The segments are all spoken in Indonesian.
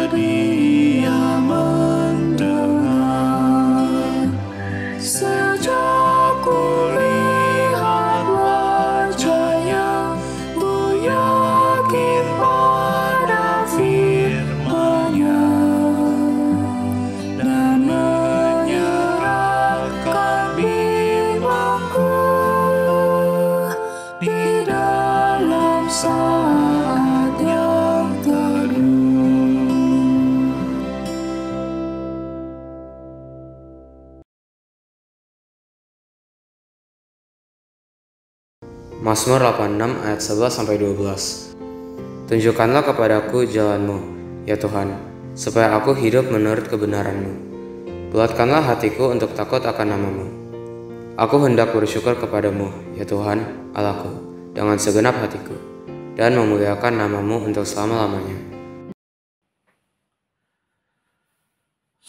bersedia mendengar. Sejak kulihat wajahnya, ku yakin pada firman-Nya dan menyerahkan bimbangku di dalam saat yang teduh. Mazmur 86 ayat 11-12. Tunjukkanlah kepadaku jalan-Mu, ya Tuhan, supaya aku hidup menurut kebenaran-Mu. Bulatkanlah hatiku untuk takut akan nama-Mu. Aku hendak bersyukur kepadamu, ya Tuhan, Allahku, dengan segenap hatiku, dan memuliakan nama-Mu untuk selama-lamanya.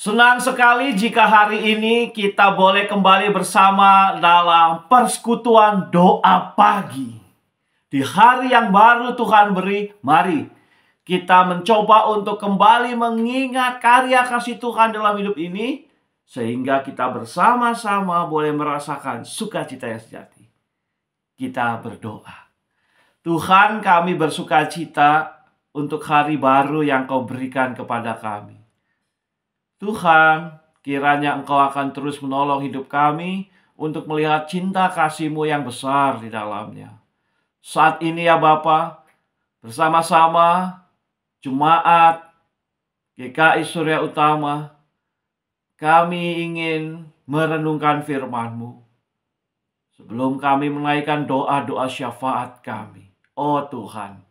Senang sekali jika hari ini kita boleh kembali bersama dalam persekutuan doa pagi. Di hari yang baru Tuhan beri, mari kita mencoba untuk kembali mengingat karya kasih Tuhan dalam hidup ini, sehingga kita bersama-sama boleh merasakan sukacita yang sejati. Kita berdoa. Tuhan, kami bersukacita untuk hari baru yang Kau berikan kepada kami. Tuhan, kiranya Engkau akan terus menolong hidup kami untuk melihat cinta kasih-Mu yang besar di dalamnya. Saat ini ya Bapa, bersama-sama Jemaat GKI Surya Utama, kami ingin merenungkan firman-Mu. Sebelum kami menaikkan doa-doa syafaat kami, oh Tuhan,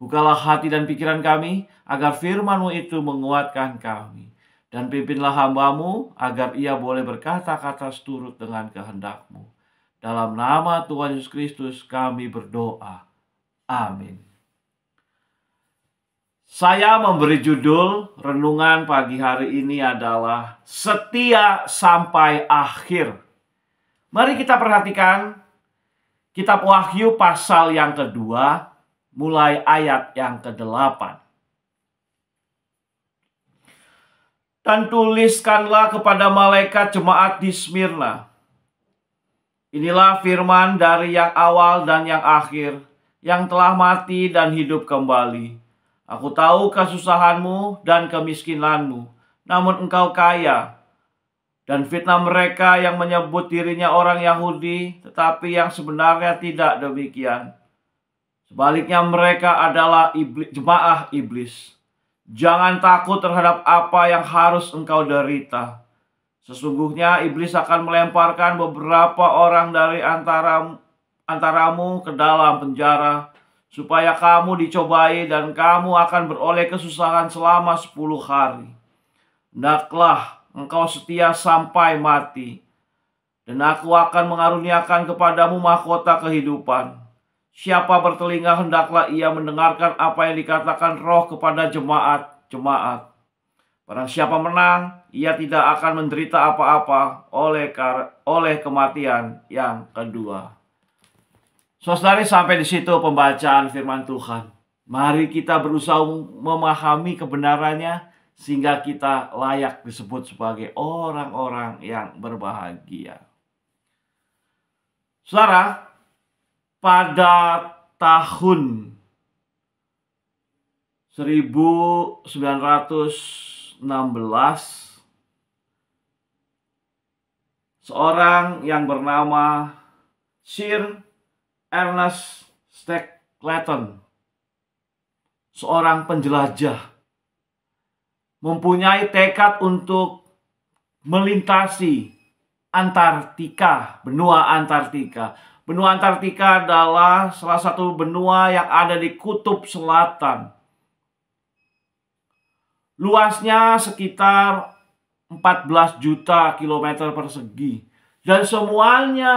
bukalah hati dan pikiran kami agar firman-Mu itu menguatkan kami. Dan pimpinlah hamba-Mu agar ia boleh berkata-kata seturut dengan kehendak-Mu. Dalam nama Tuhan Yesus Kristus kami berdoa. Amin. Saya memberi judul renungan pagi hari ini adalah Setia Sampai Akhir. Mari kita perhatikan kitab Wahyu pasal yang kedua, mulai ayat yang ke-8. Dan tuliskanlah kepada malaikat jemaat di Smyrna. Inilah firman dari yang awal dan yang akhir, yang telah mati dan hidup kembali. Aku tahu kesusahanmu dan kemiskinanmu, namun engkau kaya. Dan fitnah mereka yang menyebut dirinya orang Yahudi, tetapi yang sebenarnya tidak demikian. Sebaliknya mereka adalah jemaah iblis. Jangan takut terhadap apa yang harus engkau derita. Sesungguhnya iblis akan melemparkan beberapa orang dari antaramu ke dalam penjara, supaya kamu dicobai dan kamu akan beroleh kesusahan selama 10 hari. Hendaklah engkau setia sampai mati, dan aku akan mengaruniakan kepadamu mahkota kehidupan. Siapa bertelinga hendaklah ia mendengarkan apa yang dikatakan Roh kepada jemaat-jemaat. Barang siapa menang, ia tidak akan menderita apa-apa oleh kematian yang kedua. Saudari, sampai di situ pembacaan firman Tuhan. Mari kita berusaha memahami kebenarannya sehingga kita layak disebut sebagai orang-orang yang berbahagia. Saudara, pada tahun 1916, seorang yang bernama Sir Ernest Shackleton, seorang penjelajah, mempunyai tekad untuk melintasi Antartika, benua Antartika. Benua Antartika adalah salah satu benua yang ada di kutub selatan. Luasnya sekitar 14 juta kilometer persegi. Dan semuanya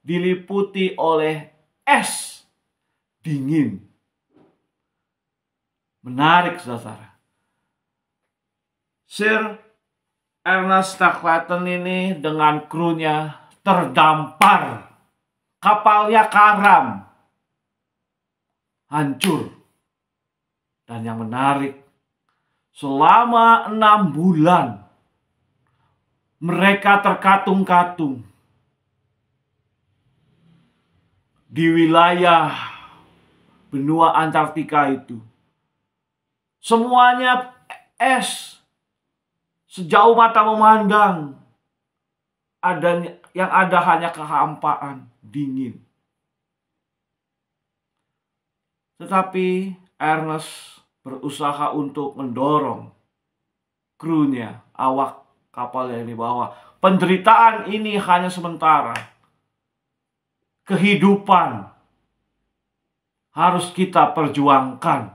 diliputi oleh es dingin. Menarik, saudara. Sir Ernest Shackleton ini dengan krunya terdampar. Kapalnya karam, hancur. Dan yang menarik, Selama 6 bulan mereka terkatung-katung di wilayah benua Antartika itu. Semuanya es sejauh mata memandang. Yang ada hanya kehampaan, dingin. Tetapi Ernest berusaha untuk mendorong krunya, awak kapal yang dibawa. Penderitaan ini hanya sementara. Kehidupan harus kita perjuangkan.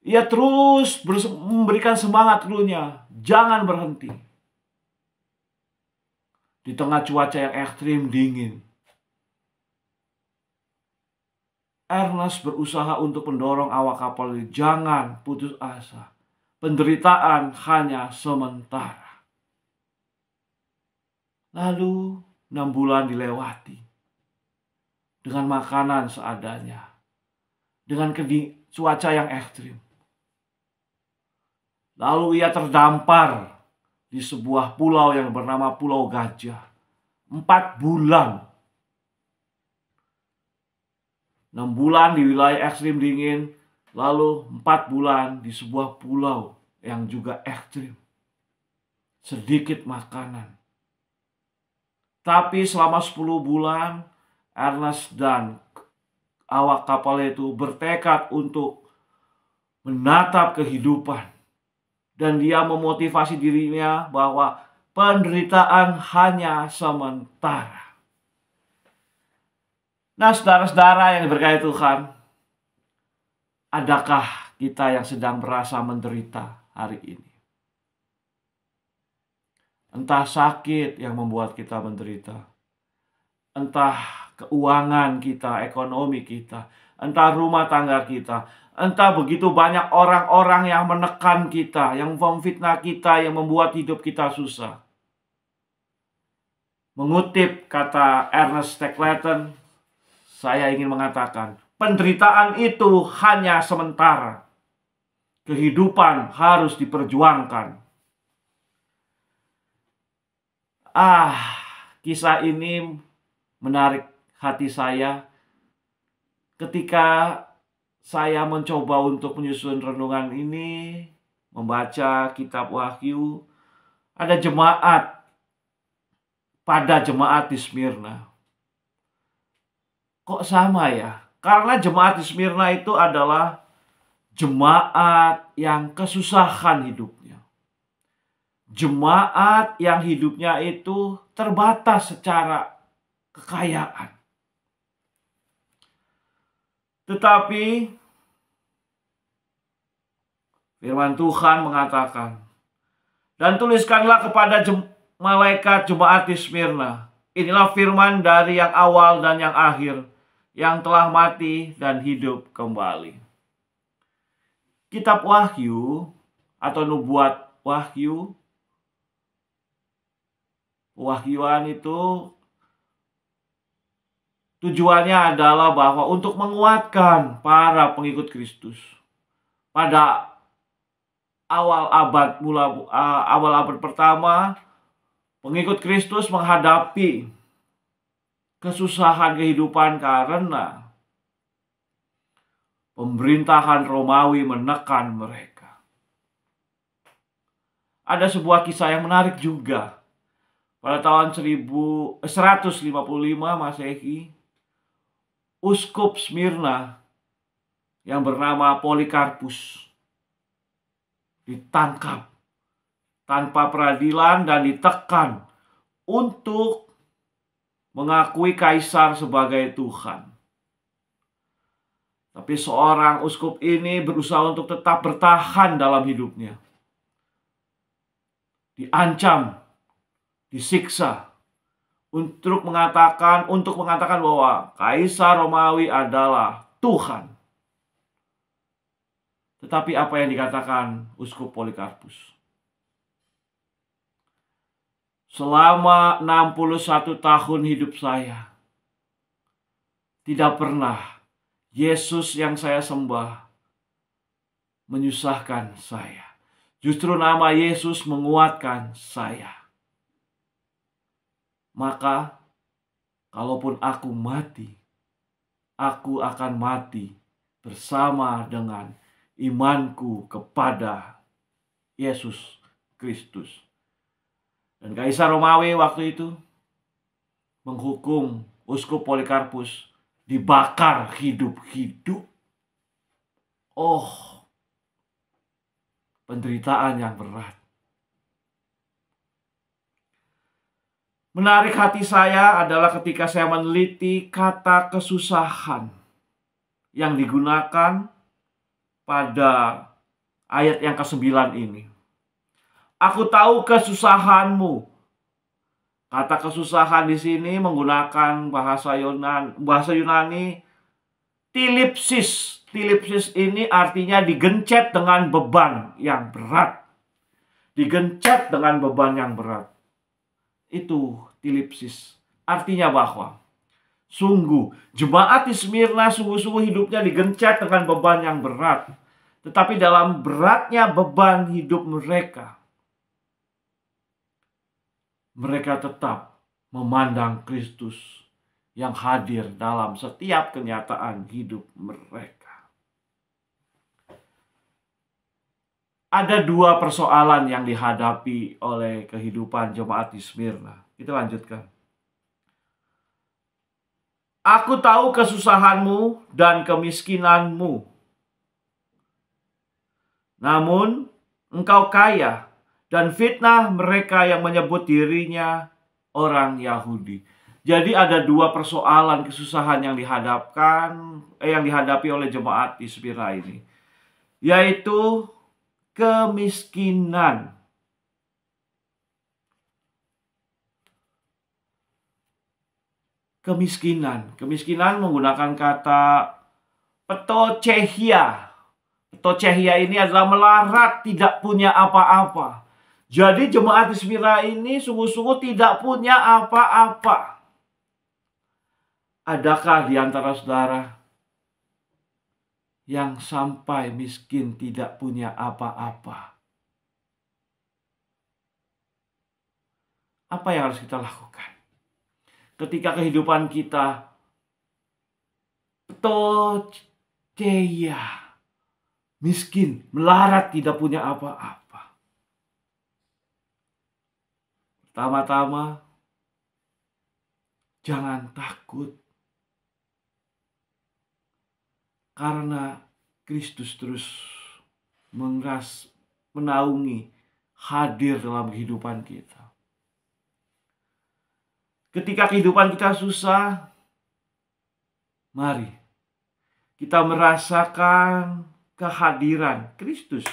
Ia terus memberikan semangat krunya, jangan berhenti. Di tengah cuaca yang ekstrim dingin, Ernest berusaha untuk mendorong awak kapal ini, jangan putus asa. Penderitaan hanya sementara. Lalu 6 bulan dilewati dengan makanan seadanya, dengan cuaca yang ekstrim. Lalu ia terdampar di sebuah pulau yang bernama Pulau Gajah. 4 bulan. 6 bulan di wilayah ekstrim dingin, lalu 4 bulan di sebuah pulau yang juga ekstrim. Sedikit makanan. Tapi selama 10 bulan, Ernest dan awak kapal itu bertekad untuk menatap kehidupan. Dan dia memotivasi dirinya bahwa penderitaan hanya sementara. Nah, saudara-saudara yang diberkati Tuhan, adakah kita yang sedang merasa menderita hari ini? Entah sakit yang membuat kita menderita, entah keuangan kita, ekonomi kita, entah rumah tangga kita, entah begitu banyak orang-orang yang menekan kita, yang memfitnah kita, yang membuat hidup kita susah. Mengutip kata Ernest Stapleton, saya ingin mengatakan, penderitaan itu hanya sementara. Kehidupan harus diperjuangkan. Kisah ini menarik hati saya ketika saya mencoba untuk menyusun renungan ini, membaca kitab Wahyu. Ada jemaat, pada jemaat di Smyrna. Kok sama ya? Karena jemaat di Smyrna itu adalah jemaat yang kesusahan hidupnya. Jemaat yang hidupnya itu terbatas secara kekayaan. Tetapi firman Tuhan mengatakan, dan tuliskanlah kepada malaikat jemaat di Smyrna, inilah firman dari yang awal dan yang akhir, yang telah mati dan hidup kembali. Kitab Wahyu atau nubuat Wahyu, Wahyuan itu tujuannya adalah bahwa untuk menguatkan para pengikut Kristus. Pada awal abad pertama, pengikut Kristus menghadapi kesusahan kehidupan karena pemerintahan Romawi menekan mereka. Ada sebuah kisah yang menarik juga. Pada tahun 155 Masehi, Uskup Smyrna yang bernama Polikarpus ditangkap tanpa peradilan dan ditekan untuk mengakui kaisar sebagai Tuhan. Tapi seorang uskup ini berusaha untuk tetap bertahan dalam hidupnya. Diancam, disiksa untuk mengatakan bahwa Kaisar Romawi adalah Tuhan. Tetapi apa yang dikatakan Uskup Polikarpus? Selama 61 tahun hidup saya, tidak pernah Yesus yang saya sembah menyusahkan saya. Justru nama Yesus menguatkan saya. Maka, kalaupun aku mati, aku akan mati bersama dengan imanku kepada Yesus Kristus. Dan Kaisar Romawi waktu itu menghukum Uskup Polikarpus dibakar hidup-hidup. Oh, penderitaan yang berat. Menarik hati saya adalah ketika saya meneliti kata kesusahan yang digunakan pada ayat yang ke-9 ini. Aku tahu kesusahanmu. Kata kesusahan di sini menggunakan bahasa Yunani tilipsis. Tilipsis ini artinya digencet dengan beban yang berat. Digencet dengan beban yang berat. Itu tilipsis. Artinya bahwa sungguh jemaat di Smyrna sungguh-sungguh hidupnya digencet dengan beban yang berat. Tetapi dalam beratnya beban hidup mereka, mereka tetap memandang Kristus yang hadir dalam setiap kenyataan hidup mereka. Ada dua persoalan yang dihadapi oleh kehidupan jemaat di Smyrna. Kita lanjutkan. Aku tahu kesusahanmu dan kemiskinanmu. Namun engkau kaya dan fitnah mereka yang menyebut dirinya orang Yahudi. Jadi ada dua persoalan kesusahan yang dihadapi oleh jemaat di Smyrna ini, yaitu kemiskinan. Kemiskinan menggunakan kata petochehia. Petochehia ini adalah melarat, tidak punya apa-apa. Jadi jemaat di Smyrna ini sungguh-sungguh tidak punya apa-apa. Adakah di antara saudara yang sampai miskin tidak punya apa-apa? Apa yang harus kita lakukan ketika kehidupan kita petochehia, miskin, melarat, tidak punya apa-apa? Pertama-tama, jangan takut. Karena Kristus terus menaungi, hadir dalam kehidupan kita. Ketika kehidupan kita susah, mari kita merasakan kehadiran Kristus.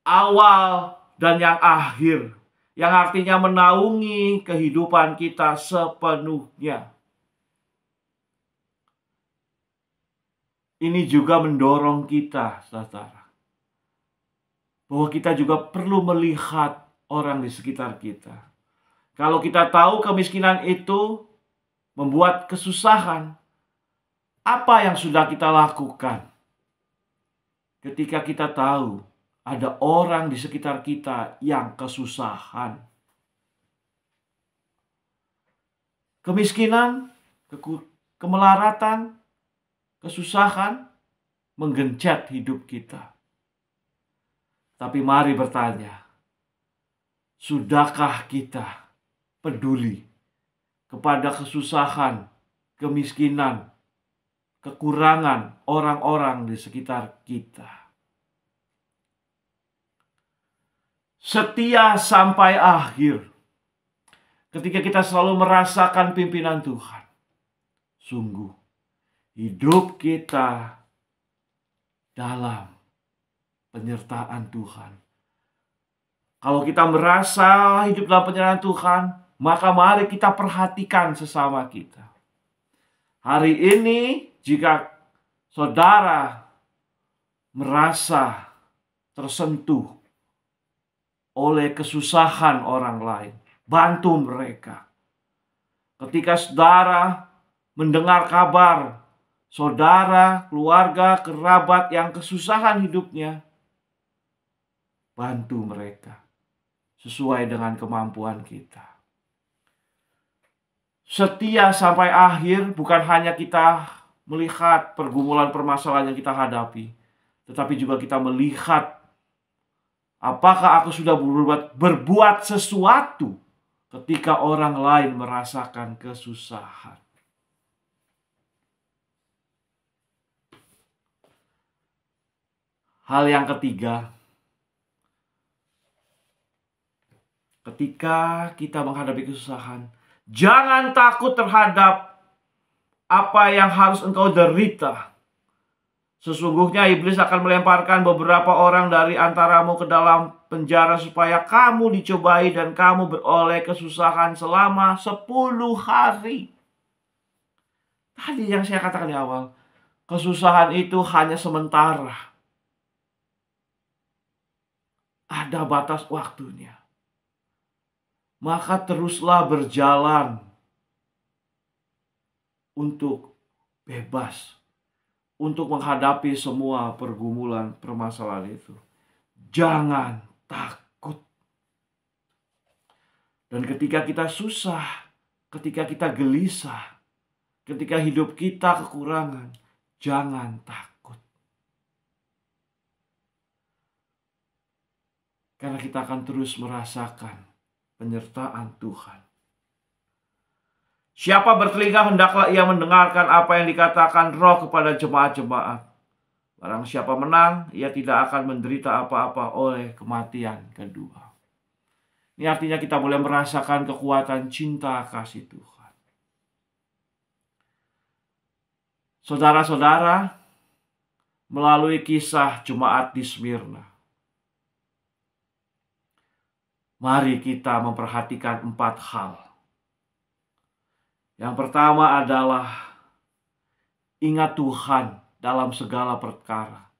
Awal dan yang akhir, yang artinya menaungi kehidupan kita sepenuhnya. Ini juga mendorong kita, saudara, bahwa kita juga perlu melihat orang di sekitar kita. Kalau kita tahu kemiskinan itu membuat kesusahan, apa yang sudah kita lakukan ketika kita tahu ada orang di sekitar kita yang kesusahan? Kemiskinan, kemelaratan, kesusahan menggencet hidup kita. Tapi mari bertanya, sudahkah kita peduli kepada kesusahan, kemiskinan, kekurangan orang-orang di sekitar kita? Setia sampai akhir. Ketika kita selalu merasakan pimpinan Tuhan, sungguh hidup kita dalam penyertaan Tuhan. Kalau kita merasa hidup dalam penyertaan Tuhan, maka mari kita perhatikan sesama kita. Hari ini, jika saudara merasa tersentuh oleh kesusahan orang lain, bantu mereka. Ketika saudara mendengar kabar saudara, keluarga, kerabat yang kesusahan hidupnya, bantu mereka sesuai dengan kemampuan kita. Setia sampai akhir bukan hanya kita melihat pergumulan permasalahan yang kita hadapi, tetapi juga kita melihat apakah aku sudah berbuat sesuatu ketika orang lain merasakan kesusahan. Hal yang ketiga, ketika kita menghadapi kesusahan, jangan takut terhadap apa yang harus engkau derita. Sesungguhnya iblis akan melemparkan beberapa orang dari antaramu ke dalam penjara supaya kamu dicobai dan kamu beroleh kesusahan selama 10 hari. Tadi yang saya katakan di awal, kesusahan itu hanya sementara. Ada batas waktunya. Maka teruslah berjalan untuk bebas, untuk menghadapi semua pergumulan permasalahan itu. Jangan takut. Dan ketika kita susah, ketika kita gelisah, ketika hidup kita kekurangan, jangan takut. Karena kita akan terus merasakan penyertaan Tuhan. Siapa bertelinga hendaklah ia mendengarkan apa yang dikatakan Roh kepada jemaat-jemaat. Barang siapa menang, ia tidak akan menderita apa-apa oleh kematian kedua. Ini artinya kita boleh merasakan kekuatan cinta kasih Tuhan. Saudara-saudara, melalui kisah jemaat di Smyrna, mari kita memperhatikan 4 hal. Yang pertama adalah ingat Tuhan dalam segala perkara.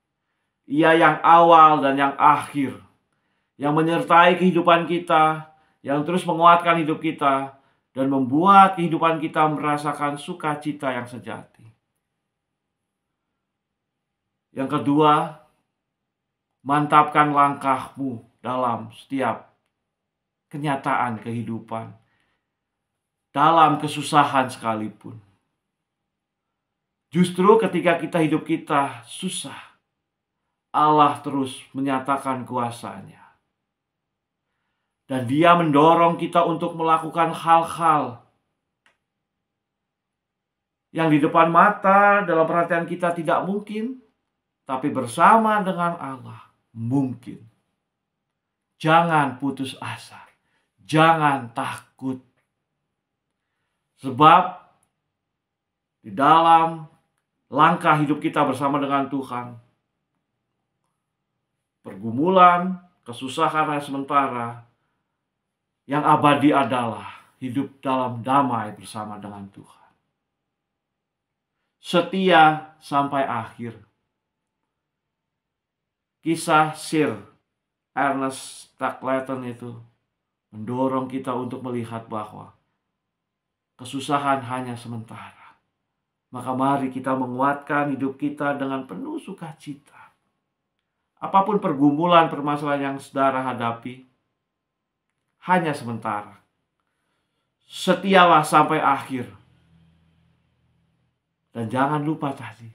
Ia yang awal dan yang akhir, yang menyertai kehidupan kita, yang terus menguatkan hidup kita, dan membuat kehidupan kita merasakan sukacita yang sejati. Yang kedua, mantapkan langkahmu dalam setiap kenyataan kehidupan, dalam kesusahan sekalipun. Justru ketika hidup kita susah, Allah terus menyatakan kuasa-Nya. Dan Dia mendorong kita untuk melakukan hal-hal yang di depan mata dalam perhatian kita tidak mungkin, tapi bersama dengan Allah mungkin. Jangan putus asa. Jangan takut. Sebab di dalam langkah hidup kita bersama dengan Tuhan, pergumulan, kesusahan yang sementara, yang abadi adalah hidup dalam damai bersama dengan Tuhan. Setia sampai akhir. Kisah Sir Ernest Shackleton itu mendorong kita untuk melihat bahwa kesusahan hanya sementara. Maka mari kita menguatkan hidup kita dengan penuh sukacita. Apapun pergumulan permasalahan yang saudara hadapi, hanya sementara. Setialah sampai akhir. Dan jangan lupa tadi,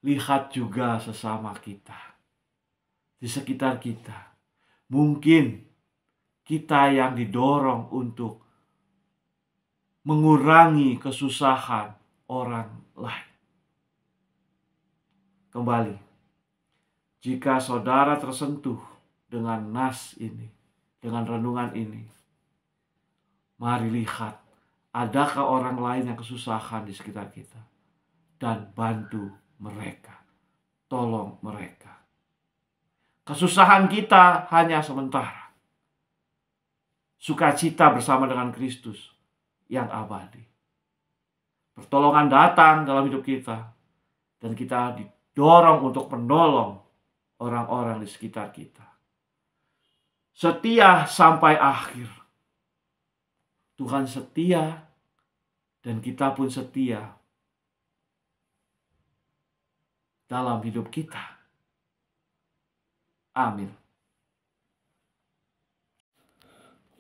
lihat juga sesama kita, di sekitar kita. Mungkin kita yang didorong untuk mengurangi kesusahan orang lain. Kembali, jika saudara tersentuh dengan nas ini, dengan renungan ini, mari lihat, adakah orang lain yang kesusahan di sekitar kita, dan bantu mereka, tolong mereka. Kesusahan kita hanya sementara. Sukacita bersama dengan Kristus yang abadi. Pertolongan datang dalam hidup kita, dan kita didorong untuk menolong orang-orang di sekitar kita. Setia sampai akhir. Tuhan setia, dan kita pun setia dalam hidup kita. Amin.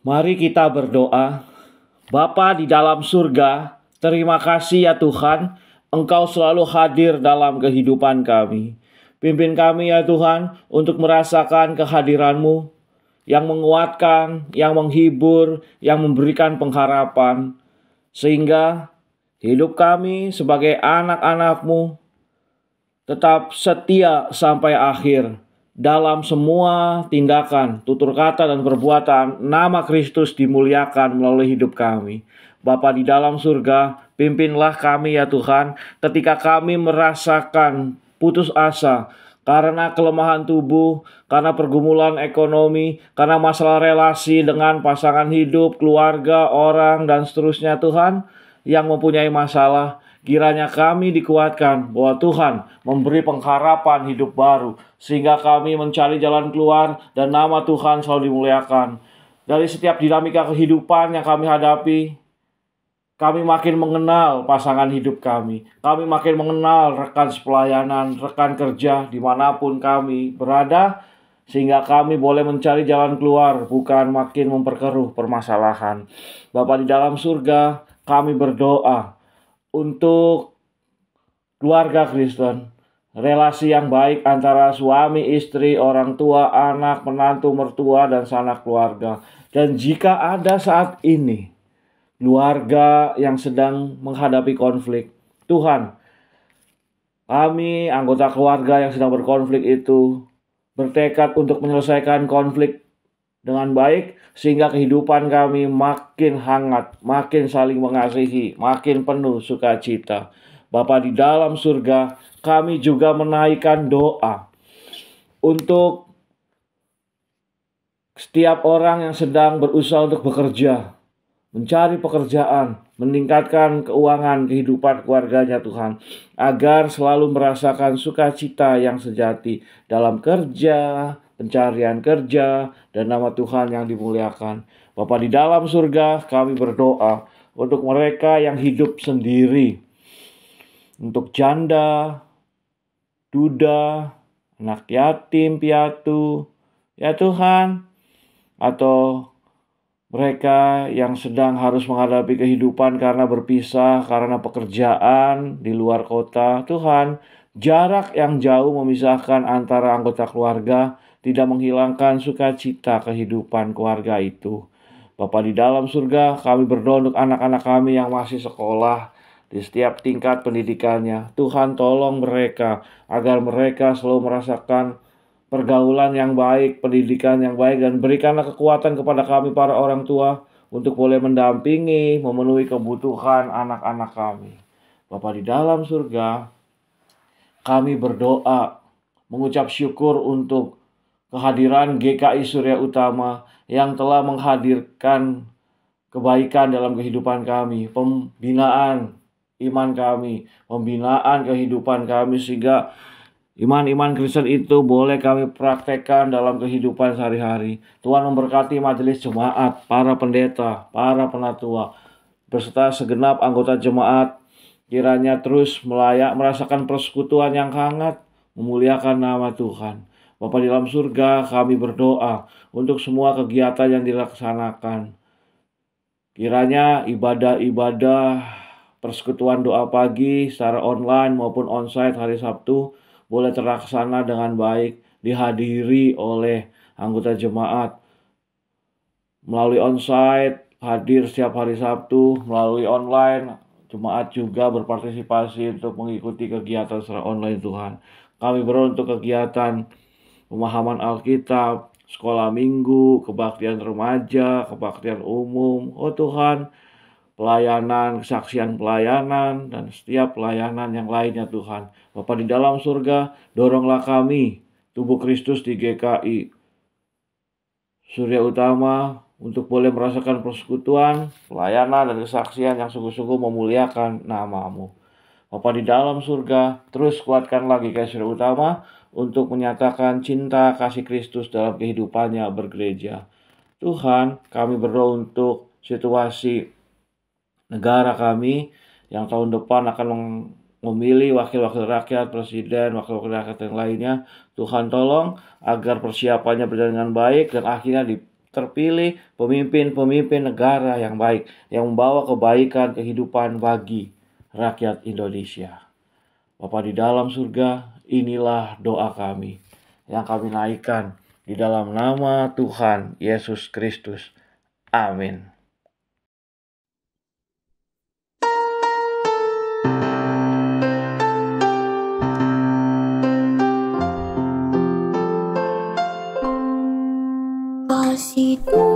Mari kita berdoa. Bapa di dalam surga, terima kasih ya Tuhan, Engkau selalu hadir dalam kehidupan kami. Pimpin kami ya Tuhan untuk merasakan kehadiran-Mu yang menguatkan, yang menghibur, yang memberikan pengharapan. Sehingga hidup kami sebagai anak-anak-Mu tetap setia sampai akhir. Dalam semua tindakan, tutur kata, dan perbuatan, nama Kristus dimuliakan melalui hidup kami. Bapa di dalam surga, pimpinlah kami ya Tuhan, ketika kami merasakan putus asa, karena kelemahan tubuh, karena pergumulan ekonomi, karena masalah relasi dengan pasangan hidup, keluarga, orang, dan seterusnya Tuhan, yang mempunyai masalah. Kiranya kami dikuatkan bahwa Tuhan memberi pengharapan hidup baru, sehingga kami mencari jalan keluar dan nama Tuhan selalu dimuliakan. Dari setiap dinamika kehidupan yang kami hadapi, kami makin mengenal pasangan hidup kami. Kami makin mengenal rekan sepelayanan, rekan kerja dimanapun kami berada, sehingga kami boleh mencari jalan keluar, bukan makin memperkeruh permasalahan. Bapa di dalam surga, kami berdoa untuk keluarga Kristen, relasi yang baik antara suami, istri, orang tua, anak, menantu, mertua, dan sanak keluarga. Dan jika ada saat ini keluarga yang sedang menghadapi konflik, Tuhan, kami anggota keluarga yang sedang berkonflik itu bertekad untuk menyelesaikan konflik dengan baik, sehingga kehidupan kami makin hangat, makin saling mengasihi, makin penuh sukacita. Bapa di dalam surga, kami juga menaikkan doa untuk setiap orang yang sedang berusaha untuk bekerja, mencari pekerjaan, meningkatkan keuangan kehidupan keluarganya Tuhan, agar selalu merasakan sukacita yang sejati dalam kerja, pencarian kerja, dan nama Tuhan yang dimuliakan. Bapa di dalam surga, kami berdoa untuk mereka yang hidup sendiri, untuk janda, duda, anak yatim, piatu, ya Tuhan, atau mereka yang sedang harus menghadapi kehidupan karena berpisah, karena pekerjaan di luar kota. Tuhan, jarak yang jauh memisahkan antara anggota keluarga tidak menghilangkan sukacita kehidupan keluarga itu. Bapa di dalam surga, kami berdoa untuk anak-anak kami yang masih sekolah di setiap tingkat pendidikannya. Tuhan, tolong mereka agar mereka selalu merasakan pergaulan yang baik, pendidikan yang baik, dan berikanlah kekuatan kepada kami para orang tua untuk boleh mendampingi, memenuhi kebutuhan anak-anak kami. Bapa di dalam surga, kami berdoa, mengucap syukur untuk kehadiran GKI Surya Utama yang telah menghadirkan kebaikan dalam kehidupan kami, pembinaan iman kami, pembinaan kehidupan kami, sehingga iman-iman Kristen itu boleh kami praktekkan dalam kehidupan sehari-hari. Tuhan memberkati majelis jemaat, para pendeta, para penatua, beserta segenap anggota jemaat. Kiranya terus merasakan persekutuan yang hangat, memuliakan nama Tuhan. Bapa di dalam surga, kami berdoa untuk semua kegiatan yang dilaksanakan. Kiranya ibadah-ibadah persekutuan doa pagi secara online maupun onsite hari Sabtu boleh terlaksana dengan baik, dihadiri oleh anggota jemaat. Melalui onsite, hadir setiap hari Sabtu, melalui online, jemaat juga berpartisipasi untuk mengikuti kegiatan secara online Tuhan. Kami berdoa untuk kegiatan pemahaman Alkitab, sekolah minggu, kebaktian remaja, kebaktian umum. Oh Tuhan, pelayanan, kesaksian pelayanan, dan setiap pelayanan yang lainnya Tuhan. Bapa di dalam surga, doronglah kami, tubuh Kristus di GKI Surya Utama, untuk boleh merasakan persekutuan, pelayanan, dan kesaksian yang sungguh-sungguh memuliakan nama-Mu. Bapa di dalam surga, terus kuatkan lagi GKI Surya Utama untuk menyatakan cinta kasih Kristus dalam kehidupannya bergereja. Tuhan, kami berdoa untuk situasi negara kami yang tahun depan akan memilih wakil-wakil rakyat, presiden, wakil-wakil rakyat yang lainnya. Tuhan tolong agar persiapannya berjalan dengan baik dan akhirnya terpilih pemimpin-pemimpin negara yang baik, yang membawa kebaikan kehidupan bagi rakyat Indonesia. Bapa di dalam surga, inilah doa kami yang kami naikkan di dalam nama Tuhan Yesus Kristus. Amin. Kasih Tuhan